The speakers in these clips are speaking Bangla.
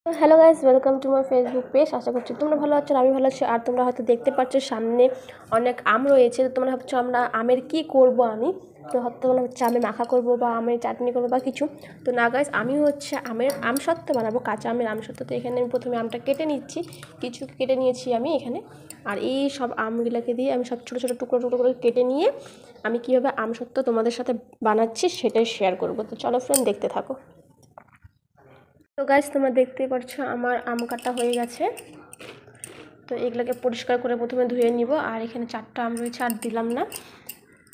Hello guys, welcome to my Facebook page. আশা করছি তোমরা ভালো আছো, আমি ভালো আছি। আর তোমরা হয়তো দেখতে পাচ্ছ সামনে অনেক আম রয়েছে। তো তোমরা ভাবছো আমরা আমের কি করব, আমি তো হয়তো তোমরা হচ্ছে আমের মাখা করব বা আমের চাটনি করবো বা কিছু। তো না গাইস, আমি হচ্ছে আমের আমসত্ত্ব বানাবো, কাঁচা আমের আমসত্ত্ব। তো এখানে আমি প্রথমে আমটা কেটে নিচ্ছি, কিছু কেটে নিয়েছি আমি এখানে। আর এই সব আমগুলোকে দিয়ে আমি সব ছোটো ছোটো টুকরো টুকরো করে কেটে নিয়ে আমি কীভাবে আমসত্ত্ব তোমাদের সাথে বানাচ্ছি সেটাই শেয়ার করবো। তো চলো ফ্রেন্ড, দেখতে থাকো। তো গাইস, তোমরা দেখতেই পাচ্ছ আমার আম কাটা হয়ে গেছে। তো এগুলোকে পরিষ্কার করে প্রথমে ধুয়ে নিব। আর এখানে 4টা আম রয়েছে, আর দিলাম না।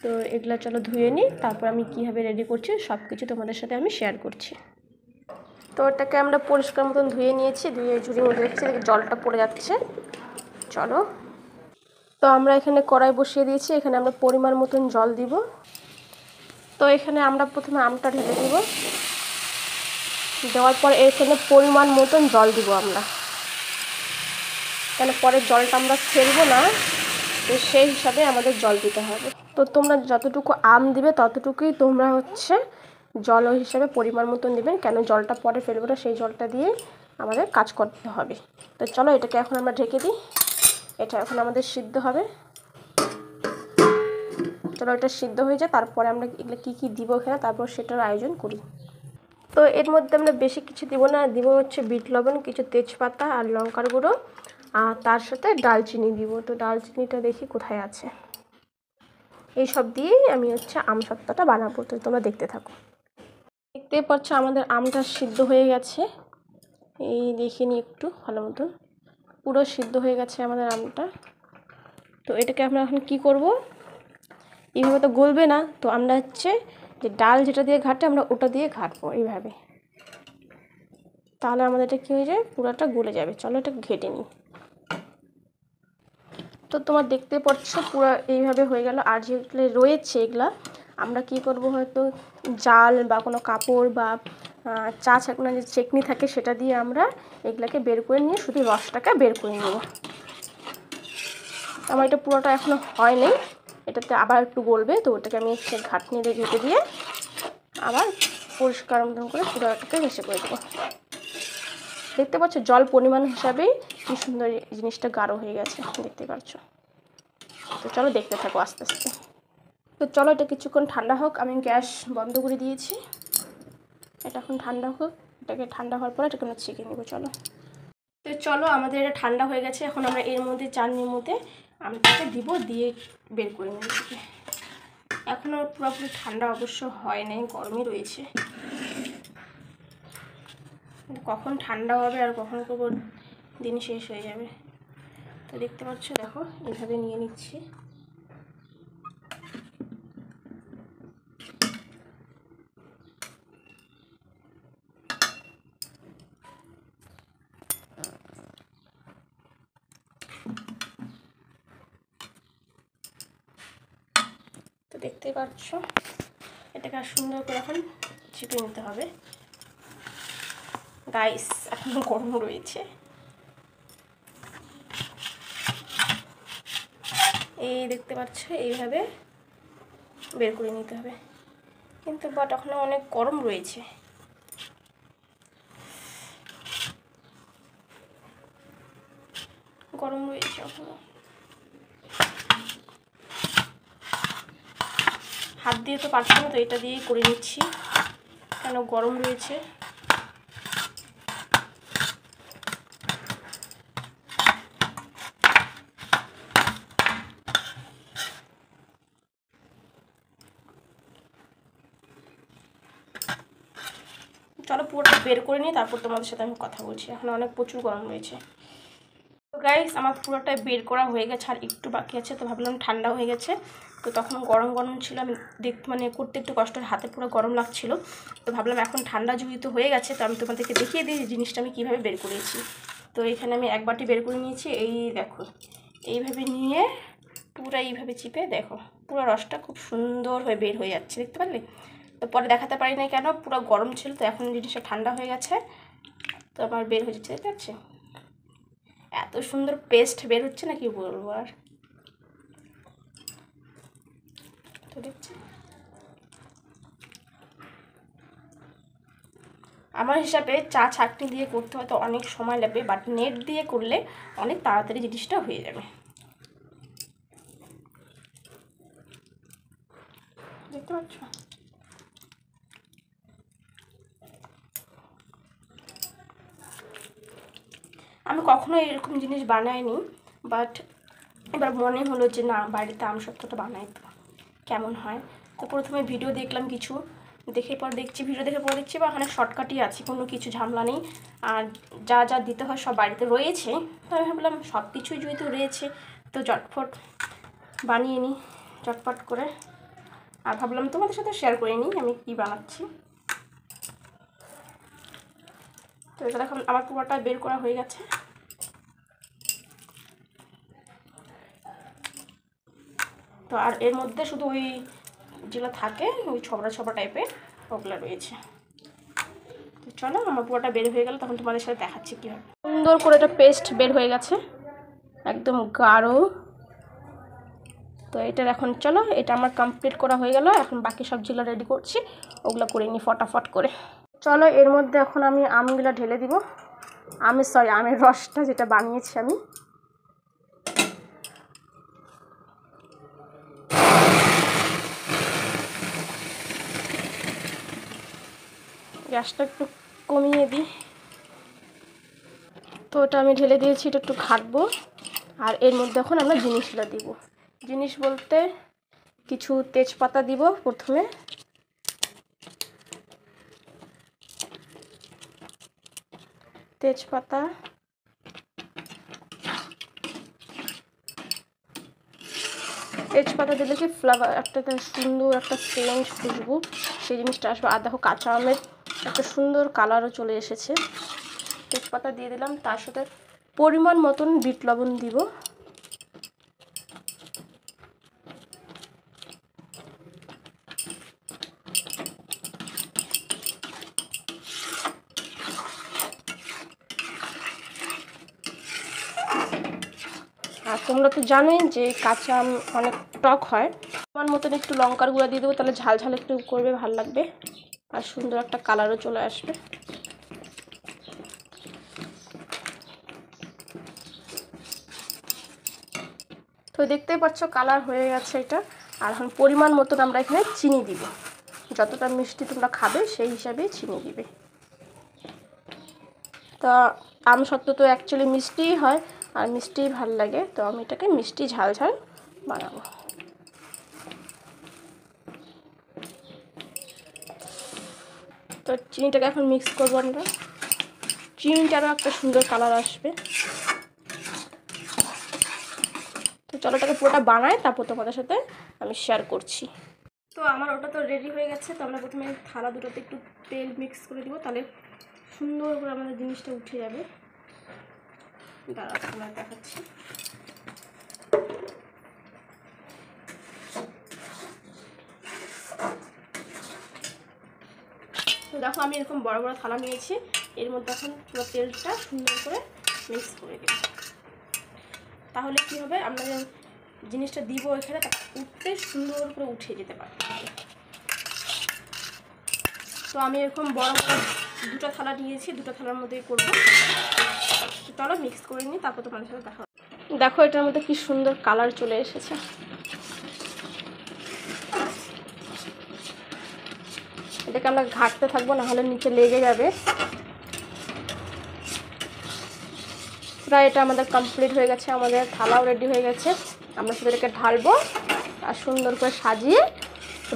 তো এগুলো চলো ধুয়ে নিই, তারপর আমি কীভাবে রেডি করছি সব কিছু তোমাদের সাথে আমি শেয়ার করছি। তো এটাকে আমরা পরিষ্কার মতন ধুয়ে নিয়েছি, ধুয়ে ঝুড়ির মধ্যে রেখেছি, জলটা পড়ে যাচ্ছে। চলো, তো আমরা এখানে কড়াই বসিয়ে দিয়েছি, এখানে আমরা পরিমাণ মতন জল দিব। তো এখানে আমরা প্রথমে আমটা ঢেলে দিব, দেওয়ার পর এখানে পরিমাণ মতন জল দিব আমরা, কেন পরে জলটা আমরা ফেলবো না, তো সেই হিসাবে আমাদের জল দিতে হবে। তো তোমরা যতটুকু আম দিবে ততটুকুই তোমরা হচ্ছে জল হিসাবে পরিমাণ মতন দেবেন, কেন জলটা পরে ফেলবো না, সেই জলটা দিয়ে আমাদের কাজ করতে হবে। তো চলো এটাকে এখন আমরা ঢেকে দিই, এটা এখন আমাদের সিদ্ধ হবে। চলো এটা সিদ্ধ হয়ে যায়, তারপরে আমরা এগুলো কী কী দিব এখানে, তারপর সেটার আয়োজন করি। তো এর মধ্যে আমরা বেশি কিছু দিব না, দিব হচ্ছে বিট লবণ, কিছু তেজপাতা আর লঙ্কার গুঁড়ো, আর তার সাথে ডালচিনি দিব। তো ডালচিনিটা দেখি কোথায় আছে। এই সব দিয়েই আমি হচ্ছে আমসত্ত্বটা বানাবো। তো তোমরা দেখতে থাকো। দেখতেই পাচ্ছ আমাদের আমটা সিদ্ধ হয়ে গেছে, এই দেখিনি একটু ভালো মতন পুরো সিদ্ধ হয়ে গেছে আমাদের আমটা। তো এটাকে আমরা এখন কি করব, এইভাবে তো গলবে না, তো আমরা হচ্ছে যে ডাল যেটা দিয়ে ঘাটে আমরা ওটা দিয়ে ঘাটবো এইভাবে, তাহলে আমাদের এটা কী হয়ে যায়, পুরোটা গলে যাবে। চলো এটা ঘেটে নিই। তো তোমার দেখতে পাচ্ছ পুরো এইভাবে হয়ে গেল। আর যেগুলো রয়েছে এগুলা আমরা কি করব, হয়তো জাল বা কোনো কাপড় বা চা ছাঁকনা যে চেকনি থাকে সেটা দিয়ে আমরা এগুলাকে বের করে নিয়ে শুধু রসটাকে বের করে নেব। আমার এটা পুরোটা এখনও হয়নি, এটাতে আবার একটু গলবে। তো ওটাকে আমি হচ্ছে ঘাটনি দিয়ে ঘেটে দিয়ে আবার পরিষ্কার মতন করে পুরোটাকে ঘেঁষে করে দেবো। দেখতে পাচ্ছ জল পরিমাণ হিসাবেই কি সুন্দর জিনিসটা গাঢ় হয়ে গেছে, দেখতে পাচ্ছ। তো চলো দেখতে থাকো আস্তে আস্তে। তো চলো এটা কিছুক্ষণ ঠান্ডা হোক, আমি গ্যাস বন্ধ করে দিয়েছি। এটা এখন ঠান্ডা হোক, এটাকে ঠান্ডা হওয়ার পরে এটাকে আমরা ছেঁকে নেবো। চলো, তো চলো আমাদের এটা ঠান্ডা হয়ে গেছে। এখন আমরা এর মধ্যে চাটনির মধ্যে আমটাকে দিব, দিয়ে বের করে নেব এটাকে। এখনও পুরোপুরি ঠান্ডা অবশ্য হয় নাই, গরমই রয়েছে। কখন ঠান্ডা হবে আর কখন করবো দিন শেষ হয়ে যাবে। তো দেখতে পাচ্ছ, দেখো এইভাবে নিয়ে নিচ্ছি। তো দেখতেই পাচ্ছ এটাকে আর সুন্দর করে এখন চিপে নিতে হবে। গাইস এখন গরম রয়েছে, এই দেখতে পাচ্ছ এইভাবে বের করে নিতে হবে, কিন্তু বাট এখনো অনেক গরম রয়েছে। গরম রয়েছে এখনো, হাত দিয়ে তো পারছি না, তো এটা দিয়েই করে নিচ্ছি, কেন গরম রয়েছে। চলো পুরোটা বের করে নিই, তারপর তোমাদের সাথে আমি কথা বলছি। এখন অনেক প্রচুর গরম রয়েছে। তো গাইস আমার পুরোটাই বের করা হয়ে গেছে, আর একটু বাকি আছে। তো ভাবলাম ঠান্ডা হয়ে গেছে, তো তখন গরম গরম ছিল, আমি মানে করতে একটু কষ্ট, হাতে পুরো গরম লাগছিল। তো ভাবলাম এখন ঠান্ডা যেহেতু হয়ে গেছে, তো আমি তোমাদেরকে দেখিয়ে দিই জিনিসটা আমি কীভাবে বের করেছি। তো এখানে আমি এক বাটি বের করে নিয়েছি, এই দেখো এইভাবে নিয়ে পুরো এইভাবে চিপে দেখো পুরো রসটা খুব সুন্দর হয়ে বের হয়ে যাচ্ছে, দেখতে পারলে। তো পরে দেখাতে পারি না কেন, পুরো গরম ছিল, তো এখন জিনিসটা ঠান্ডা হয়ে গেছে, তো আমার বের হয়ে যাচ্ছে, দেখতে পাচ্ছি এত সুন্দর পেস্ট বের হচ্ছে না, কি বলবো আর। তো দেখছি আমার হিসাবে চা ছাঁকনি দিয়ে করতে হয়তো অনেক সময় লাগবে, বাট নেট দিয়ে করলে অনেক তাড়াতাড়ি জিনিসটা হয়ে যাবে। দেখতে পাচ্ছ? আমি কখনো এরকম জিনিস বানাইনি, বাট এবার মনে হলো যে না, বাড়িতে আমসত্ত্বটা বানাই তো কেমন হয়। তো প্রথমে ভিডিও দেখলাম কিছু, ভিডিও দেখে পর দেখছি বা ওখানে শর্টকাটই আছে, কোনো কিছু ঝামেলা নেই, আর যা যা দিতে হয় সব বাড়িতে রয়েছে। তো আমি ভাবলাম সব কিছুই যেহেতু রয়েছে তো ঝটফট বানিয়ে নিই চটপট করে। আর ভাবলাম তোমাদের সাথে শেয়ার করে নিই আমি কী বানাচ্ছি। তো এটা এখন আমার পুরোটা বের করা হয়ে গেছে। তো আর এর মধ্যে শুধু ওই যেগুলো থাকে ওই ছবড়া ছবড়া টাইপের ওগুলো রয়েছে। তো চলো, আমার পুরোটা বের হয়ে গেল তখন তোমাদের সাথে দেখাচ্ছি কীভাবে। সুন্দর করে একটা পেস্ট বের হয়ে গেছে, একদম গাঢ়। তো এটার এখন চলো, এটা আমার কমপ্লিট করা হয়ে গেল। এখন বাকি সব যেগুলো রেডি করছি ওগুলো করে নিই ফটাফট করে। চলো, এর মধ্যে এখন আমি আমগুলো ঢেলে দিব। আমের রসটা যেটা বানিয়েছি আমি। গ্যাসটা একটু কমিয়ে দিই। তো ওটা আমি ঢেলে দিয়েছি, এটা একটু ঘাটবো। আর এর মধ্যে এখন আমরা জিনিসগুলো দিব। জিনিস বলতে কিছু তেজপাতা দিব প্রথমে, তেজপাতা, তেজপাতা দিলে কি ফ্লেভার একটা সুন্দর একটা সেন্ট খুশবু সেই জিনিসটা আসবে। আর দেখো কাঁচা আমের একটা সুন্দর কালারও চলে এসেছে। তেজপাতা দিয়ে দিলাম, তার সাথে পরিমাণ মতন বিট লবণ দিব। আর তোমরা তো জানোই যে কাঁচা আম অনেক টক হয়। আমার মতন একটু লঙ্কার গুঁড়া দিয়ে দেবো, তাহলে ঝাল ঝাল একটু করবে, ভালো লাগবে আর সুন্দর একটা কালারও চলে আসবে। তো দেখতেই পাচ্ছ কালার হয়ে গেছে এটা। আর এখন পরিমাণ মতন আমরা এখানে চিনি দিব, যতটা মিষ্টি তোমরা খাবে সেই হিসাবে চিনি দিবে। তা আমসত্ত্ব তো অ্যাকচুয়ালি মিষ্টিই হয়, আর মিষ্টিই ভালো লাগে, তো আমি এটাকে মিষ্টি ঝাল ঝাল বানাবো। তো চিনিটাকে এখন মিক্স করবো আমরা, চিনিটারও একটা সুন্দর কালার আসবে। তো চলো এটাকে পুরোটা বানাই, তারপর তোমাদের সাথে আমি শেয়ার করছি। তো আমার ওটা তো রেডি হয়ে গেছে। তো আমরা প্রথমে থালা দুটোতে একটু তেল মিক্স করে দিব, তাহলে সুন্দর করে আমাদের জিনিসটা উঠে যাবে। দাঁড়াও তোমার দেখাচ্ছি। তো দেখো আমি এরকম বড় বড় থালা নিয়েছি, এর মধ্যে এখন পুরো তেলটা সুন্দর করে মিক্স করে দেব। তাহলে কি হবে, আমরা যে জিনিসটা দিব এখানে তা উঠতে সুন্দর করে উঠে যেতে পারে। তো আমি এরকম বড় বড় দুটো থালা নিয়েছি, দুটো থালার মধ্যেই করবো। চলো মিক্স করে নিই, তারপর তোমাদের সাথে দেখা। দেখো এটার মধ্যে কি সুন্দর কালার চলে এসেছে। এটাকে আমরা ঘাঁটতে থাকবো, নাহলে নিচে লেগে যাবে। প্রায় এটা আমাদের কমপ্লিট হয়ে গেছে, আমাদের থালাও রেডি হয়ে গেছে। আমরা শুধু এটাকে ঢালবো আর সুন্দর করে সাজিয়ে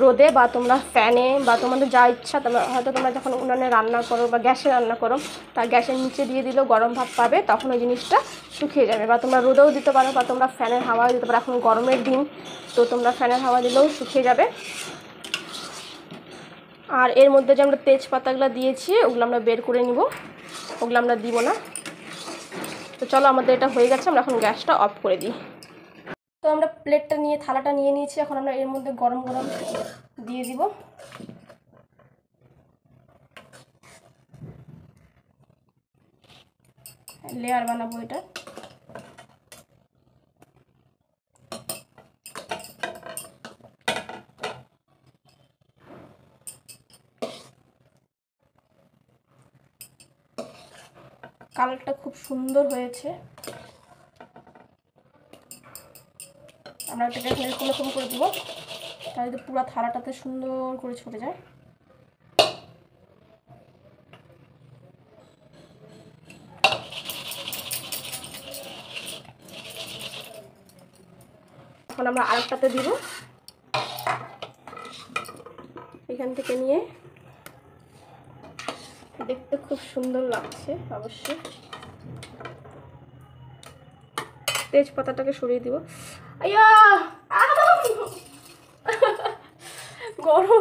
রোদে বা তোমরা ফ্যানে বা তোমাদের যা ইচ্ছা, হয়তো তোমরা যখন উনানে রান্না করো বা গ্যাসে রান্না করো, তা গ্যাসের নিচে দিয়ে দিলেও গরম ভাব পাবে, তখন ওই জিনিসটা শুকিয়ে যাবে। বা তোমরা রোদেও দিতে পারো, বা তোমরা ফ্যানের হাওয়াও দিতে পারো। এখন গরমের দিন, তো তোমরা ফ্যানের হাওয়া দিলেও শুকিয়ে যাবে। আর এর মধ্যে যে আমরা তেজপাতাগুলো দিয়েছি ওগুলো আমরা বের করে নিব, ওগুলো আমরা দিব না। তো চলো আমাদের এটা হয়ে গেছে, আমরা এখন গ্যাসটা অফ করে দিই। তো আমরা প্লেটটা নিয়ে থালাটা নিয়ে নিয়েছি, এখন আমরা এর মধ্যে গরম গরম দিয়ে দিব। লেয়ার বানাবো এটা। কালারটা খুব সুন্দর হয়েছে। আমরা এটাকে এরকম এরকম করে দেবো, তাহলে যদি পুরো থালাটাতে সুন্দর করে ছড়ে যায়। এখন আমরা আরেকটাতে দিব, এখান থেকে নিয়ে। দেখতে খুব সুন্দর লাগছে অবশ্যই। তেজপাতাটাকে সরিয়ে দিব। আইয়া গরম।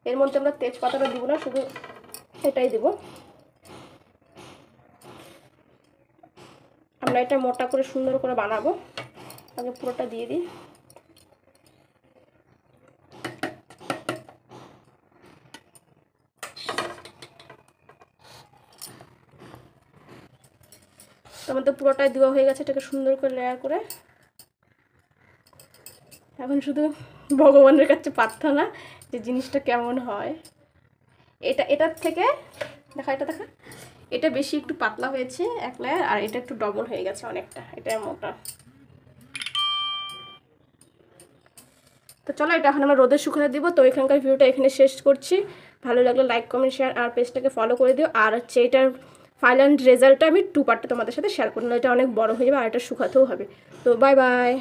এর মধ্যে আমরা তেজপাতাটা দিব না, শুধু এটাই দিব। আমরা এটা মোটা করে সুন্দর করে বানাবো, আগে পুরোটা দিয়ে দিই। আমাদের পুরোটাই দেওয়া হয়ে গেছে। এটাকে সুন্দর করে লেয়ার করে এখন শুধু ভগবানের কাছে প্রার্থনা যে জিনিসটা কেমন হয়। এটার থেকে দেখা, এটা বেশি একটু পাতলা হয়েছে এক লেয়ার, আর এটা একটু ডবল হয়ে গেছে অনেকটা, এটা মোটা। তো চলো এটা এখন আমরা রোদে শুকাতে দিব। তো এখানকার ভিডিওটা এখানে শেষ করছি। ভালো লাগলে লাইক কমেন্ট শেয়ার আর পেজটাকে ফলো করে দিও। আর হচ্ছে এটার ফাইনাল রেজাল্টটা আমি 2 পার্টে তোমাদের সাথে শেয়ার করলাম। এটা অনেক বড় হয়ে যাবে আর এটা শুকাতেও হবে। তো বাই বাই।